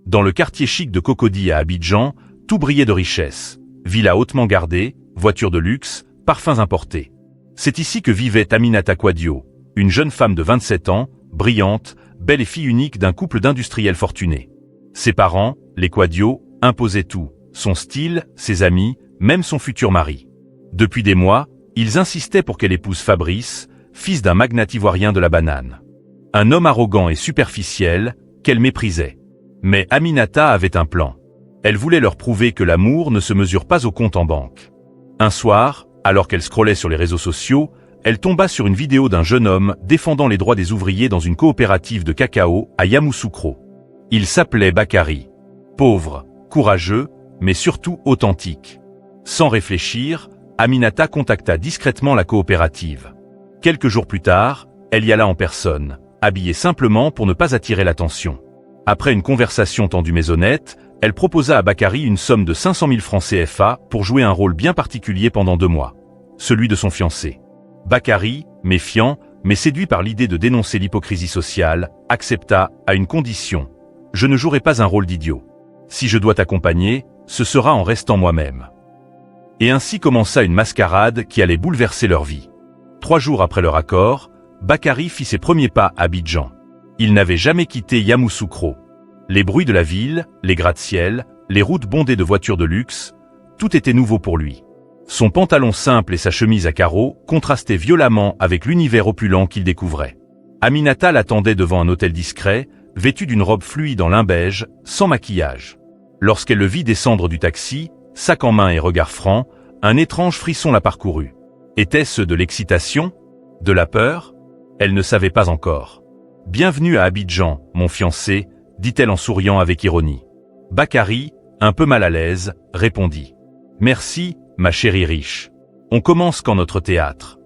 Dans le quartier chic de Cocody à Abidjan, tout brillait de richesse. Villas hautement gardées, voitures de luxe, parfums importés. C'est ici que vivait Aminata Kwadio, une jeune femme de 27 ans, brillante, belle et fille unique d'un couple d'industriels fortunés. Ses parents, les Kwadio, imposaient tout, son style, ses amis, même son futur mari. Depuis des mois, ils insistaient pour qu'elle épouse Fabrice, fils d'un magnate ivoirien de la banane. Un homme arrogant et superficiel, qu'elle méprisait. Mais Aminata avait un plan. Elle voulait leur prouver que l'amour ne se mesure pas au compte en banque. Un soir, alors qu'elle scrollait sur les réseaux sociaux, elle tomba sur une vidéo d'un jeune homme défendant les droits des ouvriers dans une coopérative de cacao à Yamoussoukro. Il s'appelait Bakary. Pauvre, courageux, mais surtout authentique. Sans réfléchir, Aminata contacta discrètement la coopérative. Quelques jours plus tard, elle y alla en personne, habillée simplement pour ne pas attirer l'attention. Après une conversation tendue mais honnête, elle proposa à Bakary une somme de 500 000 francs CFA pour jouer un rôle bien particulier pendant 2 mois. Celui de son fiancé. Bakary, méfiant, mais séduit par l'idée de dénoncer l'hypocrisie sociale, accepta, à une condition. Je ne jouerai pas un rôle d'idiot. Si je dois t'accompagner, ce sera en restant moi-même. Et ainsi commença une mascarade qui allait bouleverser leur vie. 3 jours après leur accord, Bakary fit ses premiers pas à Abidjan. Il n'avait jamais quitté Yamoussoukro. Les bruits de la ville, les gratte-ciel, les routes bondées de voitures de luxe, tout était nouveau pour lui. Son pantalon simple et sa chemise à carreaux contrastaient violemment avec l'univers opulent qu'il découvrait. Aminata l'attendait devant un hôtel discret, vêtu d'une robe fluide en lin beige, sans maquillage. Lorsqu'elle le vit descendre du taxi, sac en main et regard franc, un étrange frisson la parcourut. Était-ce de l'excitation? De la peur? Elle ne savait pas encore. « Bienvenue à Abidjan, mon fiancé », dit-elle en souriant avec ironie. Bakary, un peu mal à l'aise, répondit. « Merci, ma chérie riche. On commence quand notre théâtre ?»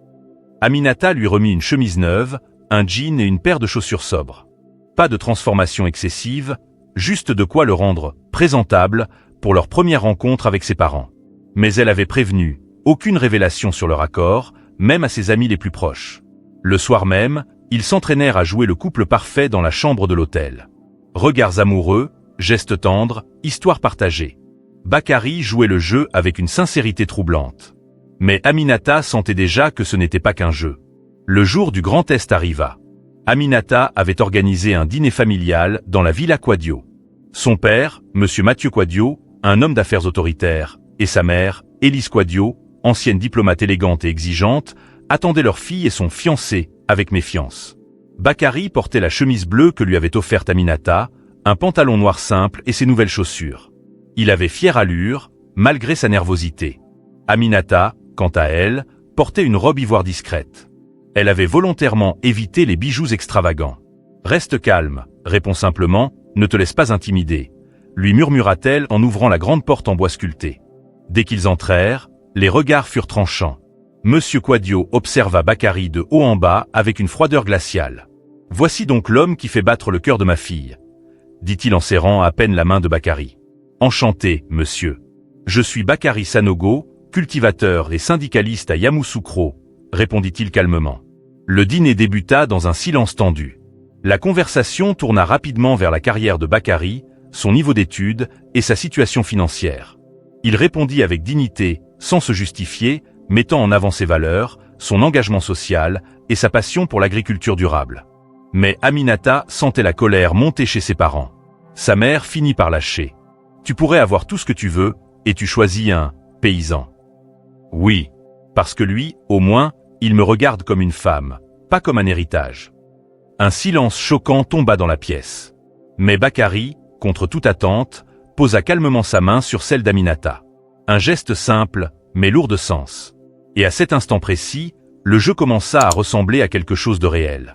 Aminata lui remit une chemise neuve, un jean et une paire de chaussures sobres. Pas de transformation excessive, juste de quoi le rendre présentable pour leur première rencontre avec ses parents. Mais elle avait prévenu, aucune révélation sur leur accord, même à ses amis les plus proches. Le soir même, ils s'entraînèrent à jouer le couple parfait dans la chambre de l'hôtel. Regards amoureux, gestes tendres, histoires partagées. Bakary jouait le jeu avec une sincérité troublante. Mais Aminata sentait déjà que ce n'était pas qu'un jeu. Le jour du Grand Est arriva. Aminata avait organisé un dîner familial dans la Villa Kwadio. Son père, M. Mathieu Kwadio, un homme d'affaires autoritaire, et sa mère, Élise Kwadio, ancienne diplomate élégante et exigeante, attendaient leur fille et son fiancé, avec méfiance. Bakary portait la chemise bleue que lui avait offerte Aminata, un pantalon noir simple et ses nouvelles chaussures. Il avait fière allure, malgré sa nervosité. Aminata, quant à elle, portait une robe ivoire discrète. Elle avait volontairement évité les bijoux extravagants. « Reste calme, réponds simplement, ne te laisse pas intimider », lui murmura-t-elle en ouvrant la grande porte en bois sculpté. Dès qu'ils entrèrent, les regards furent tranchants. Monsieur Kwadio observa Bakary de haut en bas avec une froideur glaciale. « Voici donc l'homme qui fait battre le cœur de ma fille », dit-il en serrant à peine la main de Bakary. « Enchanté, monsieur. Je suis Bakary Sanogo, cultivateur et syndicaliste à Yamoussoukro », répondit-il calmement. Le dîner débuta dans un silence tendu. La conversation tourna rapidement vers la carrière de Bakary, son niveau d'études et sa situation financière. Il répondit avec dignité, sans se justifier, mettant en avant ses valeurs, son engagement social et sa passion pour l'agriculture durable. Mais Aminata sentait la colère monter chez ses parents. Sa mère finit par lâcher. « Tu pourrais avoir tout ce que tu veux, et tu choisis un paysan. » « Oui, parce que lui, au moins, il me regarde comme une femme, pas comme un héritage. » Un silence choquant tomba dans la pièce. Mais Bakary, contre toute attente, posa calmement sa main sur celle d'Aminata. Un geste simple, mais lourd de sens. Et à cet instant précis, le jeu commença à ressembler à quelque chose de réel.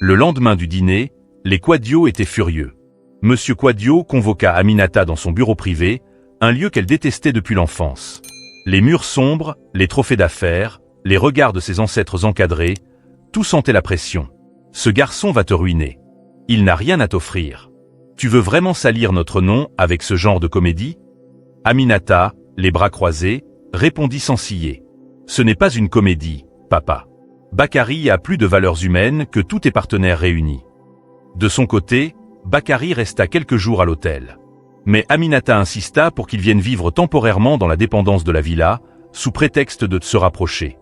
Le lendemain du dîner, les Kwadio étaient furieux. Monsieur Kwadio convoqua Aminata dans son bureau privé, un lieu qu'elle détestait depuis l'enfance. Les murs sombres, les trophées d'affaires, les regards de ses ancêtres encadrés, tout sentait la pression. Ce garçon va te ruiner. Il n'a rien à t'offrir. Tu veux vraiment salir notre nom avec ce genre de comédie? Aminata, les bras croisés, répondit sans ciller. Ce n'est pas une comédie, papa. Bakary a plus de valeurs humaines que tous tes partenaires réunis. De son côté, Bakary resta quelques jours à l'hôtel. Mais Aminata insista pour qu'ils viennent vivre temporairement dans la dépendance de la villa, sous prétexte de se rapprocher.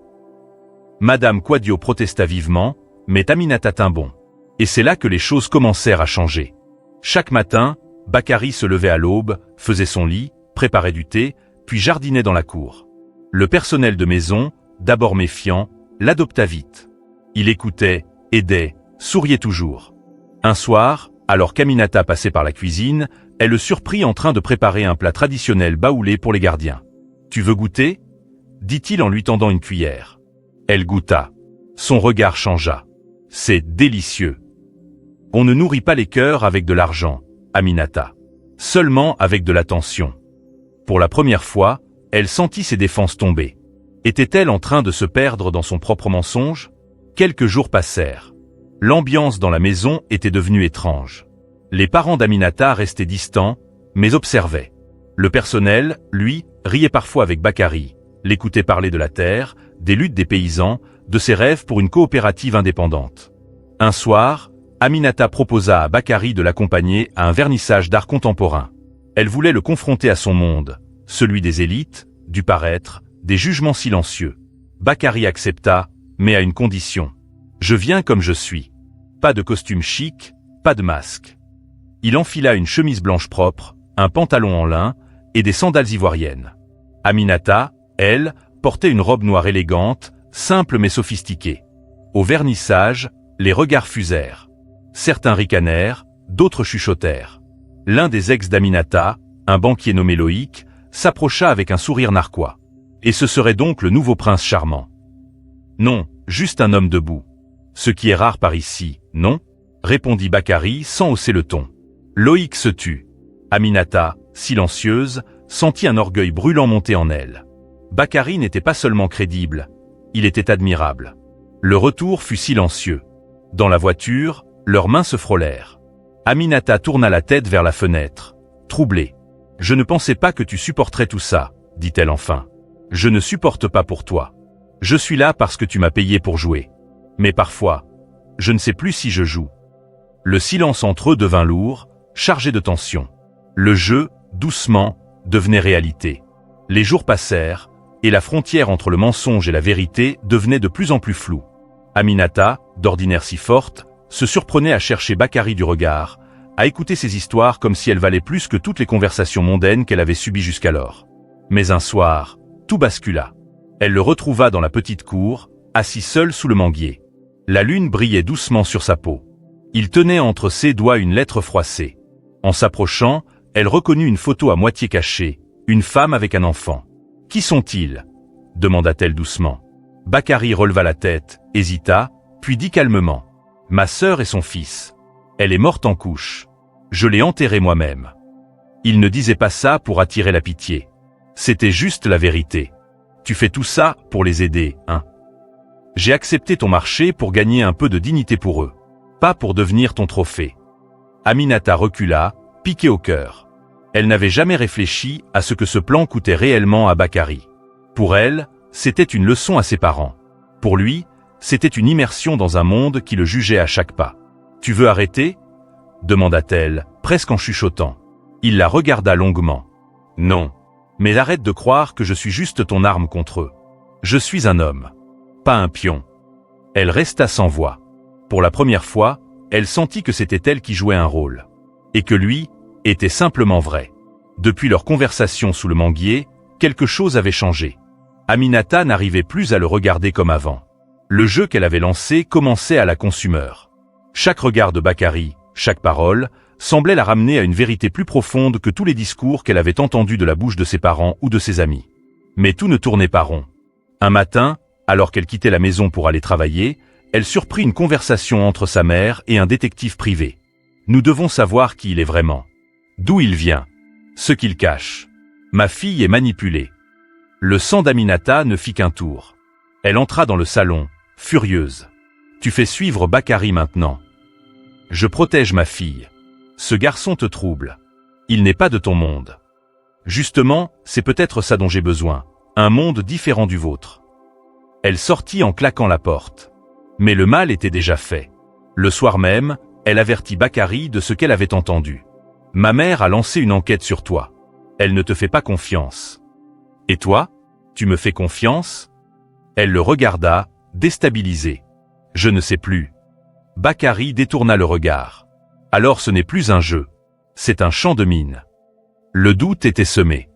Madame Quadio protesta vivement, mais Aminata tint bon. Et c'est là que les choses commencèrent à changer. Chaque matin, Bakary se levait à l'aube, faisait son lit, préparait du thé, puis jardinait dans la cour. Le personnel de maison, d'abord méfiant, l'adopta vite. Il écoutait, aidait, souriait toujours. Un soir, alors qu'Aminata passait par la cuisine, elle le surprit en train de préparer un plat traditionnel baoulé pour les gardiens. « Tu veux goûter ?» dit-il en lui tendant une cuillère. Elle goûta. Son regard changea. « C'est délicieux. On ne nourrit pas les cœurs avec de l'argent, Aminata. Seulement avec de l'attention. » Pour la première fois, elle sentit ses défenses tomber. Était-elle en train de se perdre dans son propre mensonge? Quelques jours passèrent. L'ambiance dans la maison était devenue étrange. Les parents d'Aminata restaient distants, mais observaient. Le personnel, lui, riait parfois avec Bakary, l'écoutait parler de la terre, des luttes des paysans, de ses rêves pour une coopérative indépendante. Un soir, Aminata proposa à Bakary de l'accompagner à un vernissage d'art contemporain. Elle voulait le confronter à son monde, celui des élites, du paraître, des jugements silencieux. Bakary accepta, mais à une condition. « Je viens comme je suis. Pas de costume chic, pas de masque. » Il enfila une chemise blanche propre, un pantalon en lin et des sandales ivoiriennes. Aminata, elle, portait une robe noire élégante, simple mais sophistiquée. Au vernissage, les regards fusèrent. Certains ricanèrent, d'autres chuchotèrent. L'un des ex d'Aminata, un banquier nommé Loïc, s'approcha avec un sourire narquois. Et ce serait donc le nouveau prince charmant. Non, juste un homme debout. Ce qui est rare par ici, non? Répondit Bakary sans hausser le ton. Loïc se tut. Aminata, silencieuse, sentit un orgueil brûlant monter en elle. Bakary n'était pas seulement crédible, il était admirable. Le retour fut silencieux. Dans la voiture, leurs mains se frôlèrent. Aminata tourna la tête vers la fenêtre, troublée. « Je ne pensais pas que tu supporterais tout ça, » dit-elle enfin. « Je ne supporte pas pour toi. Je suis là parce que tu m'as payé pour jouer. Mais parfois, je ne sais plus si je joue. » Le silence entre eux devint lourd, chargé de tension. Le jeu, doucement, devenait réalité. Les jours passèrent, et la frontière entre le mensonge et la vérité devenait de plus en plus floue. Aminata, d'ordinaire si forte, se surprenait à chercher Bakary du regard, à écouter ses histoires comme si elles valaient plus que toutes les conversations mondaines qu'elle avait subies jusqu'alors. Mais un soir, tout bascula. Elle le retrouva dans la petite cour, assis seul sous le manguier. La lune brillait doucement sur sa peau. Il tenait entre ses doigts une lettre froissée. En s'approchant, elle reconnut une photo à moitié cachée, une femme avec un enfant. « Qui sont-ils » demanda-t-elle doucement. Bakary releva la tête, hésita, puis dit calmement. « Ma sœur et son fils. Elle est morte en couche. Je l'ai enterrée moi-même. » Il ne disait pas ça pour attirer la pitié. C'était juste la vérité. « Tu fais tout ça pour les aider, hein ? J'ai accepté ton marché pour gagner un peu de dignité pour eux. Pas pour devenir ton trophée. » Aminata recula, piquée au cœur. Elle n'avait jamais réfléchi à ce que ce plan coûtait réellement à Bakary. Pour elle, c'était une leçon à ses parents. Pour lui, c'était une immersion dans un monde qui le jugeait à chaque pas. « Tu veux arrêter » demanda-t-elle, presque en chuchotant. Il la regarda longuement. « Non. Mais arrête de croire que je suis juste ton arme contre eux. Je suis un homme. Pas un pion. » Elle resta sans voix. Pour la première fois, elle sentit que c'était elle qui jouait un rôle. Et que lui était simplement vrai. Depuis leur conversation sous le manguier, quelque chose avait changé. Aminata n'arrivait plus à le regarder comme avant. Le jeu qu'elle avait lancé commençait à la consumer. Chaque regard de Bakary, chaque parole, semblait la ramener à une vérité plus profonde que tous les discours qu'elle avait entendus de la bouche de ses parents ou de ses amis. Mais tout ne tournait pas rond. Un matin, alors qu'elle quittait la maison pour aller travailler, elle surprit une conversation entre sa mère et un détective privé. « Nous devons savoir qui il est vraiment. D'où il vient. Ce qu'il cache. Ma fille est manipulée. » Le sang d'Aminata ne fit qu'un tour. Elle entra dans le salon, furieuse. « Tu fais suivre Bakary maintenant. Je protège ma fille. Ce garçon te trouble. Il n'est pas de ton monde. Justement, c'est peut-être ça dont j'ai besoin, un monde différent du vôtre. » Elle sortit en claquant la porte. Mais le mal était déjà fait. Le soir même, elle avertit Bakary de ce qu'elle avait entendu. Ma mère a lancé une enquête sur toi. Elle ne te fait pas confiance. Et toi, tu me fais confiance? Elle le regarda, déstabilisée. Je ne sais plus. Bakary détourna le regard. Alors ce n'est plus un jeu. C'est un champ de mine. Le doute était semé.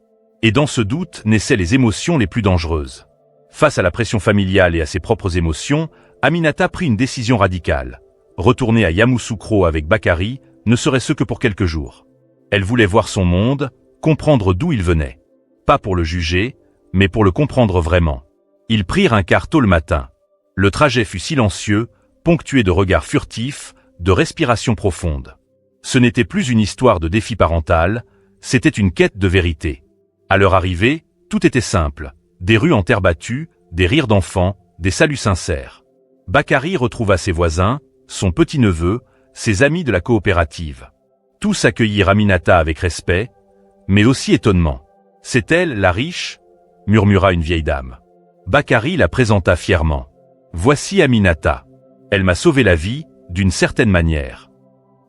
Et dans ce doute naissaient les émotions les plus dangereuses. Face à la pression familiale et à ses propres émotions, Aminata prit une décision radicale. Retourner à Yamoussoukro avec Bakary ne serait-ce que pour quelques jours. Elle voulait voir son monde, comprendre d'où il venait. Pas pour le juger, mais pour le comprendre vraiment. Ils prirent un car tôt le matin. Le trajet fut silencieux, ponctué de regards furtifs, de respirations profondes. Ce n'était plus une histoire de défi parental, c'était une quête de vérité. À leur arrivée, tout était simple. Des rues en terre battue, des rires d'enfants, des saluts sincères. Bakary retrouva ses voisins, son petit-neveu, ses amis de la coopérative. Tous accueillirent Aminata avec respect, mais aussi étonnement. « C'est elle, la riche ?» murmura une vieille dame. Bakary la présenta fièrement. « Voici Aminata. Elle m'a sauvé la vie, d'une certaine manière. »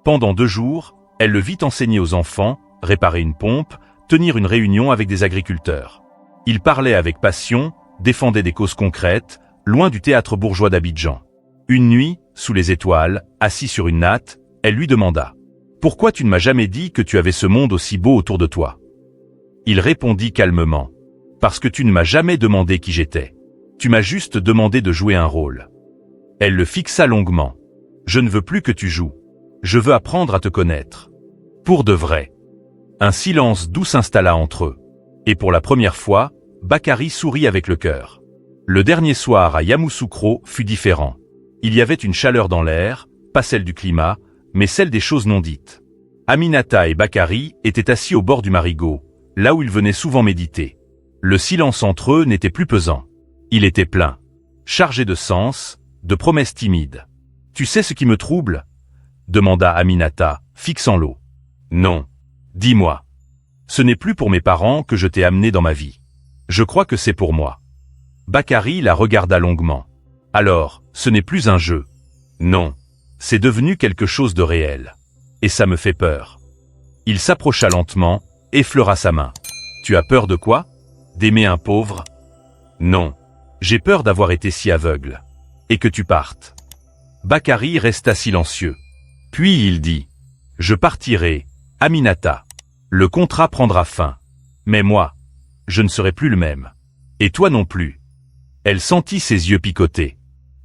Pendant 2 jours, elle le vit enseigner aux enfants, réparer une pompe, tenir une réunion avec des agriculteurs. Il parlait avec passion, défendait des causes concrètes, loin du théâtre bourgeois d'Abidjan. Une nuit, sous les étoiles, assis sur une natte, elle lui demanda « Pourquoi tu ne m'as jamais dit que tu avais ce monde aussi beau autour de toi ?» Il répondit calmement « Parce que tu ne m'as jamais demandé qui j'étais. Tu m'as juste demandé de jouer un rôle. » Elle le fixa longuement. « Je ne veux plus que tu joues. Je veux apprendre à te connaître. Pour de vrai. » Un silence doux s'installa entre eux. Et pour la première fois, Bakary sourit avec le cœur. Le dernier soir à Yamoussoukro fut différent. Il y avait une chaleur dans l'air, pas celle du climat, mais celle des choses non dites. Aminata et Bakary étaient assis au bord du marigot, là où ils venaient souvent méditer. Le silence entre eux n'était plus pesant. Il était plein, chargé de sens, de promesses timides. « Tu sais ce qui me trouble ?» demanda Aminata, fixant l'eau. « Non. Dis-moi. Ce n'est plus pour mes parents que je t'ai amené dans ma vie. Je crois que c'est pour moi. » Bakary la regarda longuement. « Alors, ce n'est plus un jeu. Non. C'est devenu quelque chose de réel. Et ça me fait peur. » Il s'approcha lentement, effleura sa main. « Tu as peur de quoi? D'aimer un pauvre? » « Non. J'ai peur d'avoir été si aveugle. Et que tu partes. » Bakary resta silencieux. Puis il dit « Je partirai, Aminata. Le contrat prendra fin. Mais moi, je ne serai plus le même. Et toi non plus. » Elle sentit ses yeux picoter.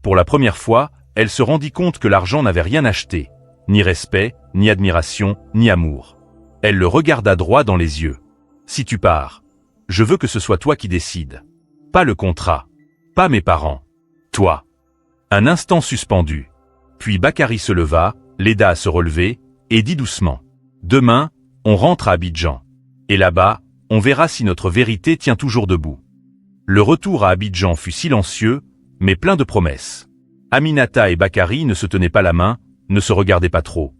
Pour la première fois, elle se rendit compte que l'argent n'avait rien acheté. Ni respect, ni admiration, ni amour. Elle le regarda droit dans les yeux. « Si tu pars, je veux que ce soit toi qui décides. Pas le contrat. Pas mes parents. Toi. » Un instant suspendu. Puis Bakary se leva, l'aida à se relever, et dit doucement. « Demain, on rentre à Abidjan. Et là-bas, on verra si notre vérité tient toujours debout. » Le retour à Abidjan fut silencieux, mais plein de promesses. Aminata et Bakary ne se tenaient pas la main, ne se regardaient pas trop.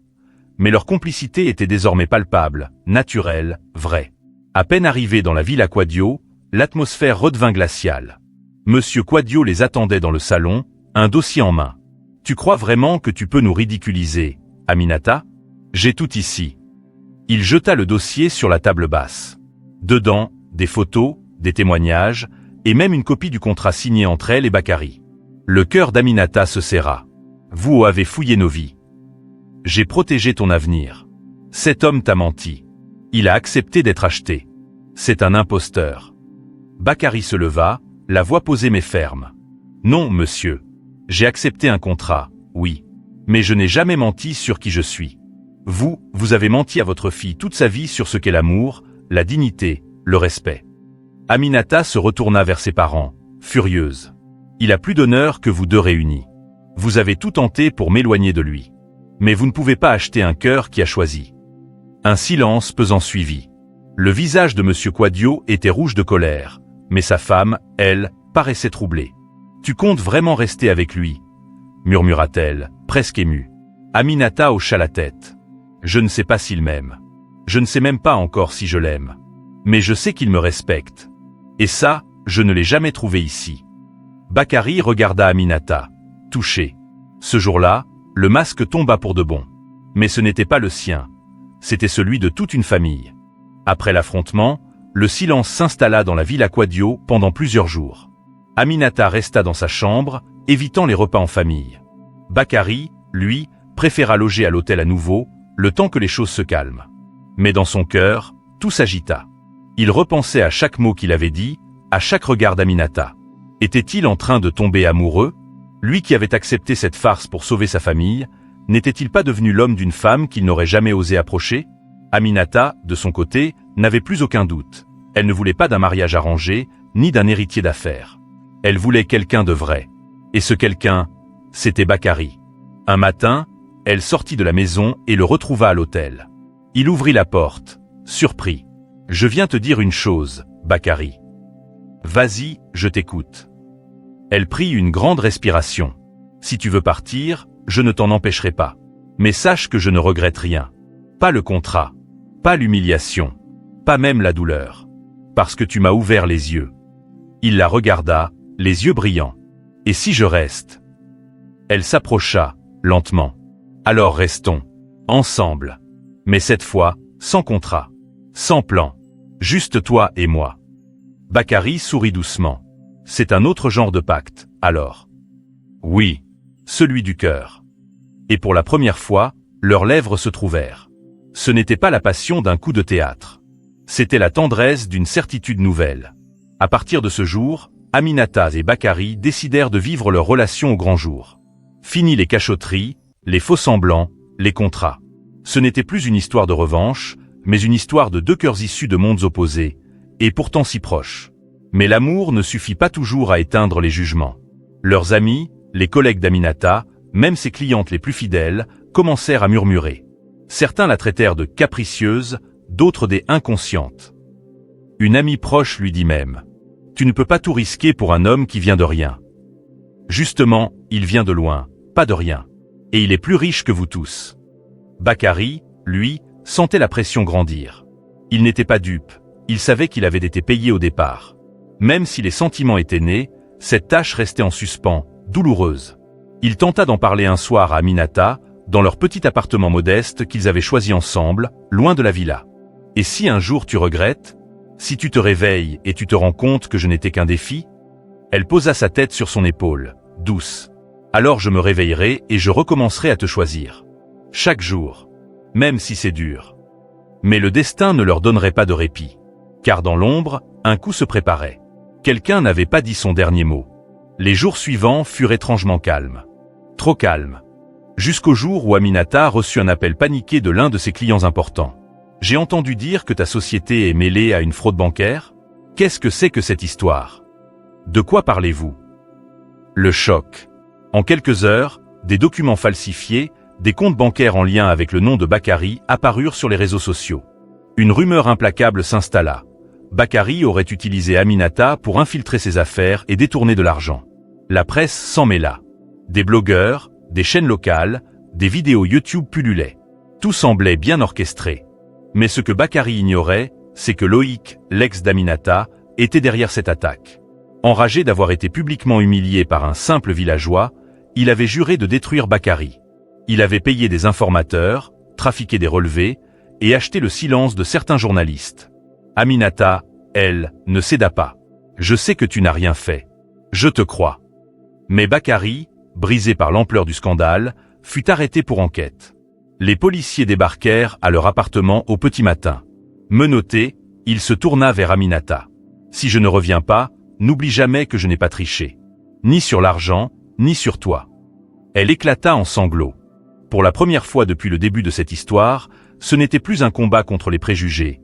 Mais leur complicité était désormais palpable, naturelle, vraie. À peine arrivés dans la villa Quadio, l'atmosphère redevint glaciale. Monsieur Quadio les attendait dans le salon, un dossier en main. « Tu crois vraiment que tu peux nous ridiculiser, Aminata? J'ai tout ici. » Il jeta le dossier sur la table basse. Dedans, des photos, des témoignages, et même une copie du contrat signé entre elle et Bakary. Le cœur d'Aminata se serra. « Vous avez fouillé nos vies. J'ai protégé ton avenir. Cet homme t'a menti. Il a accepté d'être acheté. C'est un imposteur. » Bakary se leva, la voix posée mais ferme. « Non, monsieur. J'ai accepté un contrat, oui. Mais je n'ai jamais menti sur qui je suis. Vous avez menti à votre fille toute sa vie sur ce qu'est l'amour, la dignité, le respect. » Aminata se retourna vers ses parents, furieuse. « Il a plus d'honneur que vous deux réunis. Vous avez tout tenté pour m'éloigner de lui. Mais vous ne pouvez pas acheter un cœur qui a choisi. » Un silence pesant suivit. Le visage de Monsieur Quadio était rouge de colère, mais sa femme, elle, paraissait troublée. « Tu comptes vraiment rester avec lui ?» murmura-t-elle, presque émue. Aminata hocha la tête. « Je ne sais pas s'il m'aime. Je ne sais même pas encore si je l'aime. Mais je sais qu'il me respecte. Et ça, je ne l'ai jamais trouvé ici. » Bakary regarda Aminata, touché. Ce jour-là, le masque tomba pour de bon. Mais ce n'était pas le sien. c'était celui de toute une famille. Après l'affrontement, le silence s'installa dans la Villa Quadio pendant plusieurs jours. Aminata resta dans sa chambre, évitant les repas en famille. Bakary, lui, préféra loger à l'hôtel à nouveau, le temps que les choses se calment. Mais dans son cœur, tout s'agita. Il repensait à chaque mot qu'il avait dit, à chaque regard d'Aminata. Était-il en train de tomber amoureux? Lui qui avait accepté cette farce pour sauver sa famille, n'était-il pas devenu l'homme d'une femme qu'il n'aurait jamais osé approcher? Aminata, de son côté, n'avait plus aucun doute. Elle ne voulait pas d'un mariage arrangé, ni d'un héritier d'affaires. Elle voulait quelqu'un de vrai. Et ce quelqu'un, c'était Bakary. Un matin, elle sortit de la maison et le retrouva à l'hôtel. Il ouvrit la porte, surpris. « Je viens te dire une chose, Bakary. »« Vas-y, je t'écoute. » Elle prit une grande respiration. « Si tu veux partir, je ne t'en empêcherai pas. Mais sache que je ne regrette rien. Pas le contrat, pas l'humiliation, pas même la douleur. Parce que tu m'as ouvert les yeux. » Il la regarda, les yeux brillants. « Et si je reste ?» Elle s'approcha, lentement. « Alors restons, ensemble. Mais cette fois, sans contrat, sans plan. Juste toi et moi. » Bakary sourit doucement. « C'est un autre genre de pacte, alors. » « Oui, celui du cœur. » Et pour la première fois, leurs lèvres se trouvèrent. Ce n'était pas la passion d'un coup de théâtre. C'était la tendresse d'une certitude nouvelle. À partir de ce jour, Aminata et Bakary décidèrent de vivre leur relation au grand jour. Fini les cachotteries, les faux-semblants, les contrats. Ce n'était plus une histoire de revanche, mais une histoire de deux cœurs issus de mondes opposés, et pourtant si proches. Mais l'amour ne suffit pas toujours à éteindre les jugements. Leurs amis, les collègues d'Aminata, même ses clientes les plus fidèles, commencèrent à murmurer. Certains la traitèrent de capricieuse, d'autres des inconscientes. Une amie proche lui dit même « Tu ne peux pas tout risquer pour un homme qui vient de rien. Justement, il vient de loin, pas de rien. Et il est plus riche que vous tous. » Bakary, lui, sentait la pression grandir. Il n'était pas dupe, il savait qu'il avait été payé au départ. Même si les sentiments étaient nés, cette tâche restait en suspens, douloureuse. Il tenta d'en parler un soir à Aminata, dans leur petit appartement modeste qu'ils avaient choisi ensemble, loin de la villa. « Et si un jour tu regrettes? Si tu te réveilles et tu te rends compte que je n'étais qu'un défi ?» Elle posa sa tête sur son épaule, douce. « Alors je me réveillerai et je recommencerai à te choisir. Chaque jour. Même si c'est dur. » Mais le destin ne leur donnerait pas de répit. Car dans l'ombre, un coup se préparait. Quelqu'un n'avait pas dit son dernier mot. Les jours suivants furent étrangement calmes. Trop calmes. Jusqu'au jour où Aminata reçut un appel paniqué de l'un de ses clients importants. « J'ai entendu dire que ta société est mêlée à une fraude bancaire? Qu'est-ce que c'est que cette histoire? De quoi parlez-vous » Le choc. En quelques heures, des documents falsifiés, des comptes bancaires en lien avec le nom de Bakary apparurent sur les réseaux sociaux. Une rumeur implacable s'installa. Bakary aurait utilisé Aminata pour infiltrer ses affaires et détourner de l'argent. La presse s'en mêla. Des blogueurs, des chaînes locales, des vidéos YouTube pullulaient. Tout semblait bien orchestré. Mais ce que Bakary ignorait, c'est que Loïc, l'ex d'Aminata, était derrière cette attaque. Enragé d'avoir été publiquement humilié par un simple villageois, il avait juré de détruire Bakary. Il avait payé des informateurs, trafiqué des relevés, et acheté le silence de certains journalistes. Aminata, elle, ne céda pas. « Je sais que tu n'as rien fait. Je te crois. » Mais Bakary, brisé par l'ampleur du scandale, fut arrêté pour enquête. Les policiers débarquèrent à leur appartement au petit matin. Menotté, il se tourna vers Aminata. « Si je ne reviens pas, n'oublie jamais que je n'ai pas triché. Ni sur l'argent, ni sur toi. » Elle éclata en sanglots. Pour la première fois depuis le début de cette histoire, ce n'était plus un combat contre les préjugés,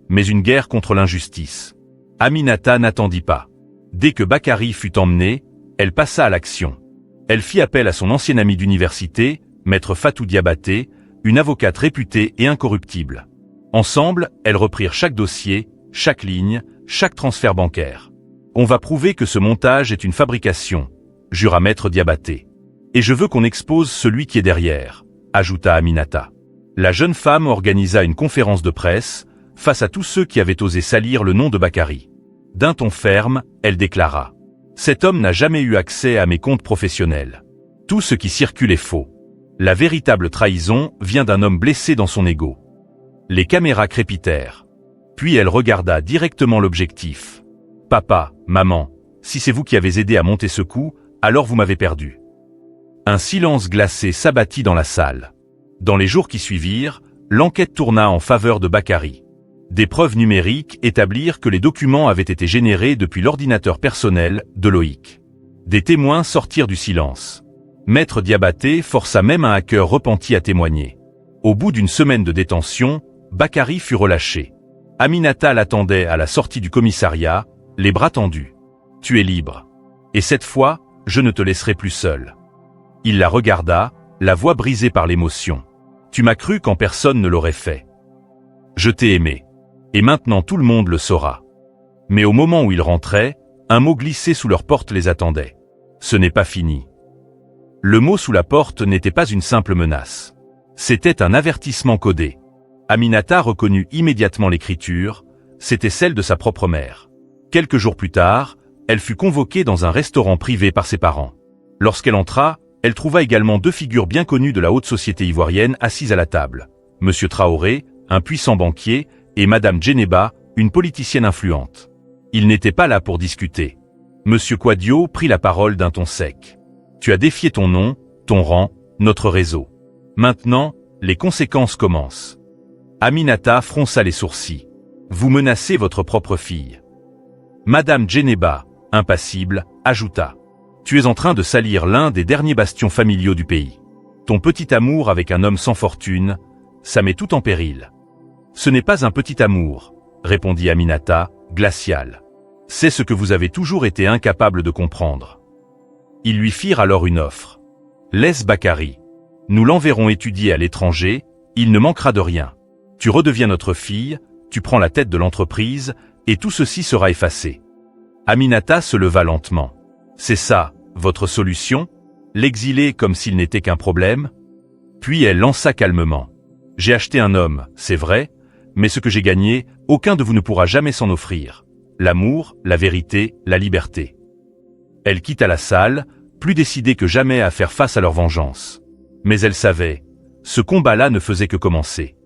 mais une guerre contre l'injustice. Aminata n'attendit pas. Dès que Bakary fut emmené, elle passa à l'action. Elle fit appel à son ancien ami d'université, maître Fatou Diabaté, une avocate réputée et incorruptible. Ensemble, elles reprirent chaque dossier, chaque ligne, chaque transfert bancaire. « On va prouver que ce montage est une fabrication », jura maître Diabaté. « Et je veux qu'on expose celui qui est derrière », ajouta Aminata. La jeune femme organisa une conférence de presse, face à tous ceux qui avaient osé salir le nom de Bakary. D'un ton ferme, elle déclara « Cet homme n'a jamais eu accès à mes comptes professionnels. Tout ce qui circule est faux. La véritable trahison vient d'un homme blessé dans son ego. » Les caméras crépitèrent. Puis elle regarda directement l'objectif. « Papa, maman, si c'est vous qui avez aidé à monter ce coup, alors vous m'avez perdu. » Un silence glacé s'abattit dans la salle. Dans les jours qui suivirent, l'enquête tourna en faveur de Bakary. Des preuves numériques établirent que les documents avaient été générés depuis l'ordinateur personnel de Loïc. Des témoins sortirent du silence. Maître Diabaté força même un hacker repenti à témoigner. Au bout d'une semaine de détention, Bakary fut relâché. Aminata l'attendait à la sortie du commissariat, les bras tendus. « Tu es libre. Et cette fois, je ne te laisserai plus seul. » Il la regarda, la voix brisée par l'émotion. « Tu m'as cru quand personne ne l'aurait fait. Je t'ai aimé. Et maintenant tout le monde le saura. » Mais au moment où ils rentraient, un mot glissé sous leur porte les attendait. « Ce n'est pas fini. » Le mot sous la porte n'était pas une simple menace. C'était un avertissement codé. Aminata reconnut immédiatement l'écriture, c'était celle de sa propre mère. Quelques jours plus tard, elle fut convoquée dans un restaurant privé par ses parents. Lorsqu'elle entra, elle trouva également deux figures bien connues de la haute société ivoirienne assises à la table. Monsieur Traoré, un puissant banquier, et Madame Djeneba, une politicienne influente. Ils n'étaient pas là pour discuter. Monsieur Quadio prit la parole d'un ton sec. « Tu as défié ton nom, ton rang, notre réseau. Maintenant, les conséquences commencent. » Aminata fronça les sourcils. « Vous menacez votre propre fille. » Madame Djeneba, impassible, ajouta. « Tu es en train de salir l'un des derniers bastions familiaux du pays. Ton petit amour avec un homme sans fortune, ça met tout en péril. » « Ce n'est pas un petit amour, » répondit Aminata, glaciale. « C'est ce que vous avez toujours été incapable de comprendre. » Ils lui firent alors une offre. « Laisse Bakary. Nous l'enverrons étudier à l'étranger, il ne manquera de rien. Tu redeviens notre fille, tu prends la tête de l'entreprise, et tout ceci sera effacé. » Aminata se leva lentement. « C'est ça, votre solution? L'exiler comme s'il n'était qu'un problème? » Puis elle lança calmement. « J'ai acheté un homme, c'est vrai, mais ce que j'ai gagné, aucun de vous ne pourra jamais s'en offrir. L'amour, la vérité, la liberté. » Elle quitta la salle, plus décidée que jamais à faire face à leur vengeance. Mais elle savait, ce combat-là ne faisait que commencer.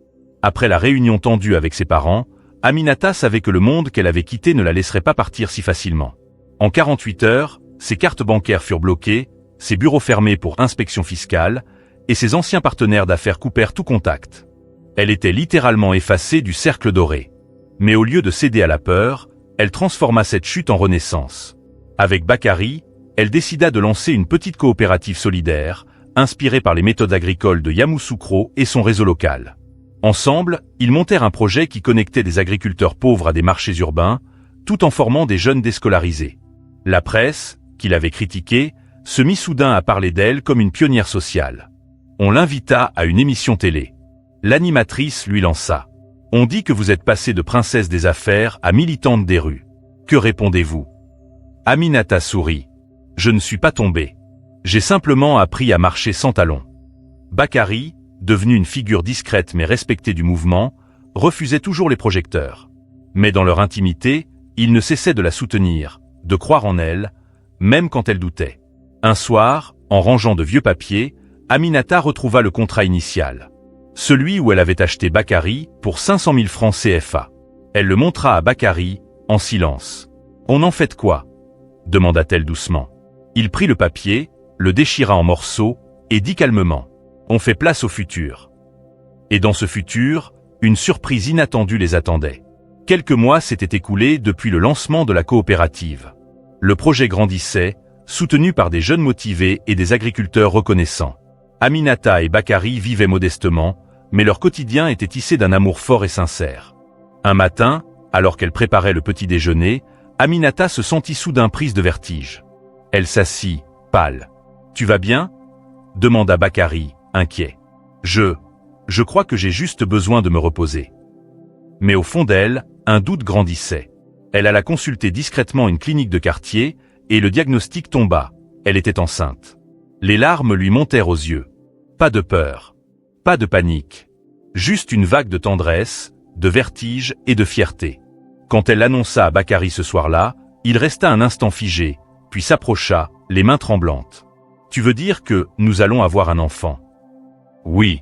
Après la réunion tendue avec ses parents, Aminata savait que le monde qu'elle avait quitté ne la laisserait pas partir si facilement. En 48 heures, ses cartes bancaires furent bloquées, ses bureaux fermés pour inspection fiscale, et ses anciens partenaires d'affaires coupèrent tout contact. Elle était littéralement effacée du cercle doré. Mais au lieu de céder à la peur, elle transforma cette chute en renaissance. Avec Bakary, elle décida de lancer une petite coopérative solidaire, inspirée par les méthodes agricoles de Yamoussoukro et son réseau local. Ensemble, ils montèrent un projet qui connectait des agriculteurs pauvres à des marchés urbains, tout en formant des jeunes déscolarisés. La presse, qui l'avait critiquée, se mit soudain à parler d'elle comme une pionnière sociale. On l'invita à une émission télé. L'animatrice lui lança. « On dit que vous êtes passée de princesse des affaires à militante des rues. Que répondez-vous » Aminata sourit. « Je ne suis pas tombée. J'ai simplement appris à marcher sans talons. » Bakary, devenu une figure discrète mais respectée du mouvement, refusait toujours les projecteurs. Mais dans leur intimité, il ne cessait de la soutenir, de croire en elle, même quand elle doutait. Un soir, en rangeant de vieux papiers, Aminata retrouva le contrat initial. Celui où elle avait acheté Bakary pour 500 000 francs CFA. Elle le montra à Bakary, en silence. « On en fait quoi ?» demanda-t-elle doucement. Il prit le papier, le déchira en morceaux, et dit calmement. « On fait place au futur. » Et dans ce futur, une surprise inattendue les attendait. Quelques mois s'étaient écoulés depuis le lancement de la coopérative. Le projet grandissait, soutenu par des jeunes motivés et des agriculteurs reconnaissants. Aminata et Bakary vivaient modestement, mais leur quotidien était tissé d'un amour fort et sincère. Un matin, alors qu'elle préparait le petit déjeuner, Aminata se sentit soudain prise de vertige. Elle s'assit, pâle. « Tu vas bien ?» demanda Bakary, inquiet. « Je crois que j'ai juste besoin de me reposer. » Mais au fond d'elle, un doute grandissait. Elle alla consulter discrètement une clinique de quartier, et le diagnostic tomba, elle était enceinte. Les larmes lui montèrent aux yeux. Pas de peur. Pas de panique. Juste une vague de tendresse, de vertige et de fierté. Quand elle l'annonça à Bakary ce soir-là, il resta un instant figé, puis s'approcha, les mains tremblantes. « Tu veux dire que nous allons avoir un enfant ?»« Oui.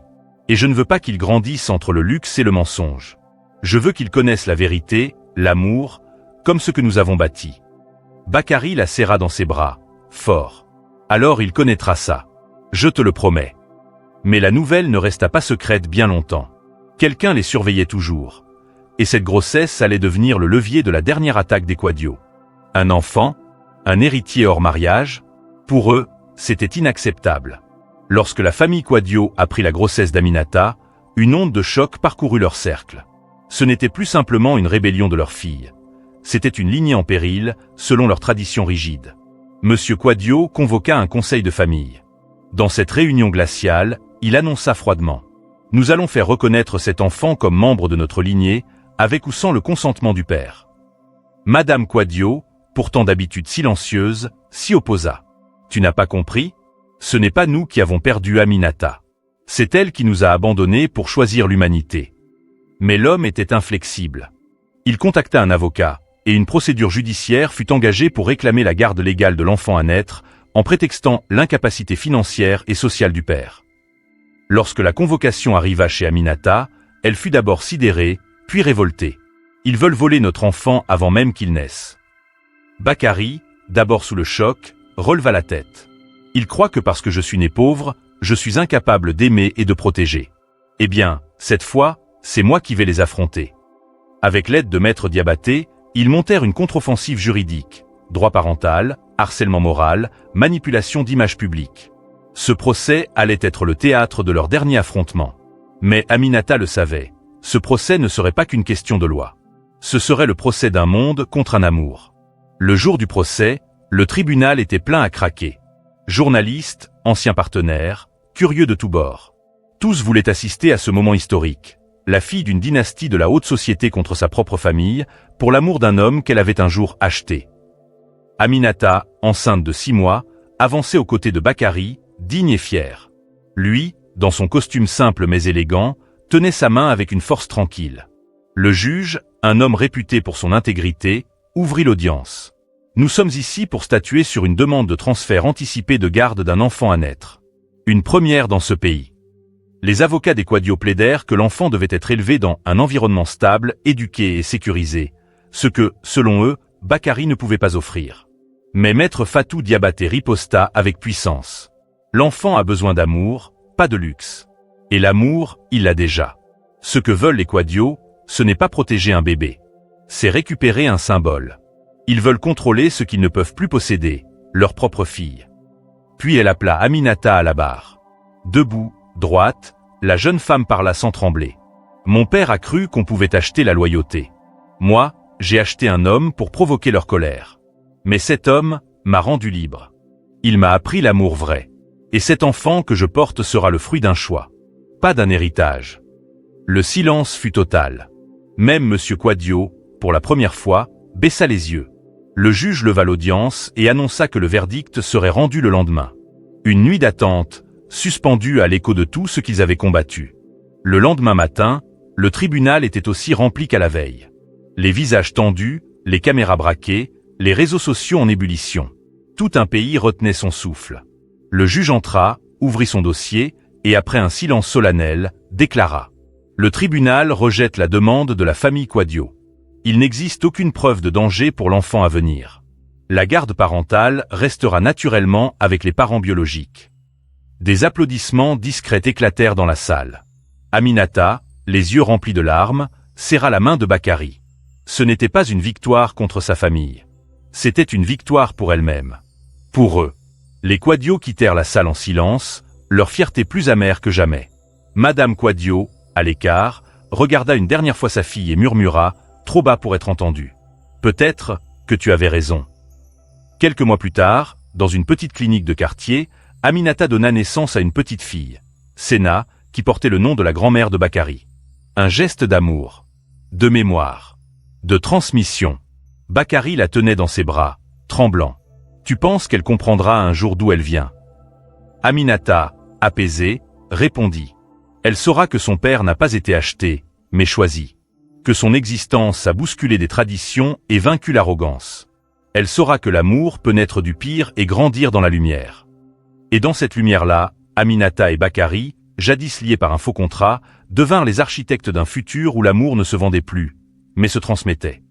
Et je ne veux pas qu'ils grandissent entre le luxe et le mensonge. Je veux qu'ils connaissent la vérité, l'amour, comme ce que nous avons bâti. Bakary la serra dans ses bras, fort. Alors il connaîtra ça. Je te le promets. Mais la nouvelle ne resta pas secrète bien longtemps. Quelqu'un les surveillait toujours. Et cette grossesse allait devenir le levier de la dernière attaque des Quadio. Un enfant, un héritier hors mariage, pour eux, c'était inacceptable. Lorsque la famille Quadio apprit la grossesse d'Aminata, une onde de choc parcourut leur cercle. Ce n'était plus simplement une rébellion de leur fille. C'était une lignée en péril, selon leur tradition rigide. Monsieur Quadio convoqua un conseil de famille. Dans cette réunion glaciale, il annonça froidement: « Nous allons faire reconnaître cet enfant comme membre de notre lignée, avec ou sans le consentement du père. » Madame Quadio, pourtant d'habitude silencieuse, s'y opposa. « Tu n'as pas compris ? Ce n'est pas nous qui avons perdu Aminata. C'est elle qui nous a abandonnés pour choisir l'humanité. » Mais l'homme était inflexible. Il contacta un avocat, et une procédure judiciaire fut engagée pour réclamer la garde légale de l'enfant à naître, en prétextant l'incapacité financière et sociale du père. Lorsque la convocation arriva chez Aminata, elle fut d'abord sidérée, puis révoltée. « Ils veulent voler notre enfant avant même qu'il naisse. » Bakary, d'abord sous le choc, releva la tête. « Il croit que parce que je suis né pauvre, je suis incapable d'aimer et de protéger. Eh bien, cette fois, c'est moi qui vais les affronter. » Avec l'aide de Maître Diabaté, ils montèrent une contre-offensive juridique, droit parental, harcèlement moral, manipulation d'images publiques. Ce procès allait être le théâtre de leur dernier affrontement. Mais Aminata le savait, ce procès ne serait pas qu'une question de loi. Ce serait le procès d'un monde contre un amour. Le jour du procès, le tribunal était plein à craquer. Journalistes, anciens partenaires, curieux de tous bords. Tous voulaient assister à ce moment historique. La fille d'une dynastie de la haute société contre sa propre famille, pour l'amour d'un homme qu'elle avait un jour acheté. Aminata, enceinte de 6 mois, avançait aux côtés de Bakary, digne et fier. Lui, dans son costume simple mais élégant, tenait sa main avec une force tranquille. Le juge, un homme réputé pour son intégrité, ouvrit l'audience. « Nous sommes ici pour statuer sur une demande de transfert anticipé de garde d'un enfant à naître. Une première dans ce pays. » Les avocats des Quadio plaidèrent que l'enfant devait être élevé dans un environnement stable, éduqué et sécurisé, ce que, selon eux, Bakary ne pouvait pas offrir. Mais Maître Fatou Diabaté riposta avec puissance. L'enfant a besoin d'amour, pas de luxe. Et l'amour, il l'a déjà. Ce que veulent les Quadio, ce n'est pas protéger un bébé. C'est récupérer un symbole. Ils veulent contrôler ce qu'ils ne peuvent plus posséder, leur propre fille. Puis elle appela Aminata à la barre. Debout, droite, la jeune femme parla sans trembler. Mon père a cru qu'on pouvait acheter la loyauté. Moi, j'ai acheté un homme pour provoquer leur colère. Mais cet homme m'a rendu libre. Il m'a appris l'amour vrai. Et cet enfant que je porte sera le fruit d'un choix. Pas d'un héritage. Le silence fut total. Même Monsieur Quadio, pour la première fois, baissa les yeux. Le juge leva l'audience et annonça que le verdict serait rendu le lendemain. Une nuit d'attente, suspendue à l'écho de tout ce qu'ils avaient combattu. Le lendemain matin, le tribunal était aussi rempli qu'à la veille. Les visages tendus, les caméras braquées, les réseaux sociaux en ébullition. Tout un pays retenait son souffle. Le juge entra, ouvrit son dossier, et après un silence solennel, déclara: « Le tribunal rejette la demande de la famille Quadio. Il n'existe aucune preuve de danger pour l'enfant à venir. La garde parentale restera naturellement avec les parents biologiques. » Des applaudissements discrets éclatèrent dans la salle. Aminata, les yeux remplis de larmes, serra la main de Bakary. Ce n'était pas une victoire contre sa famille. C'était une victoire pour elle-même. Pour eux. Les Quadio quittèrent la salle en silence, leur fierté plus amère que jamais. Madame Quadio, à l'écart, regarda une dernière fois sa fille et murmura, trop bas pour être entendue. « Peut-être que tu avais raison. » Quelques mois plus tard, dans une petite clinique de quartier, Aminata donna naissance à une petite fille, Séna, qui portait le nom de la grand-mère de Bakary. Un geste d'amour, de mémoire, de transmission. Bakary la tenait dans ses bras, tremblant. « Tu penses qu'elle comprendra un jour d'où elle vient ?» Aminata, apaisée, répondit. Elle saura que son père n'a pas été acheté, mais choisi. Que son existence a bousculé des traditions et vaincu l'arrogance. Elle saura que l'amour peut naître du pire et grandir dans la lumière. Et dans cette lumière-là, Aminata et Bakary jadis liés par un faux contrat, devinrent les architectes d'un futur où l'amour ne se vendait plus, mais se transmettait.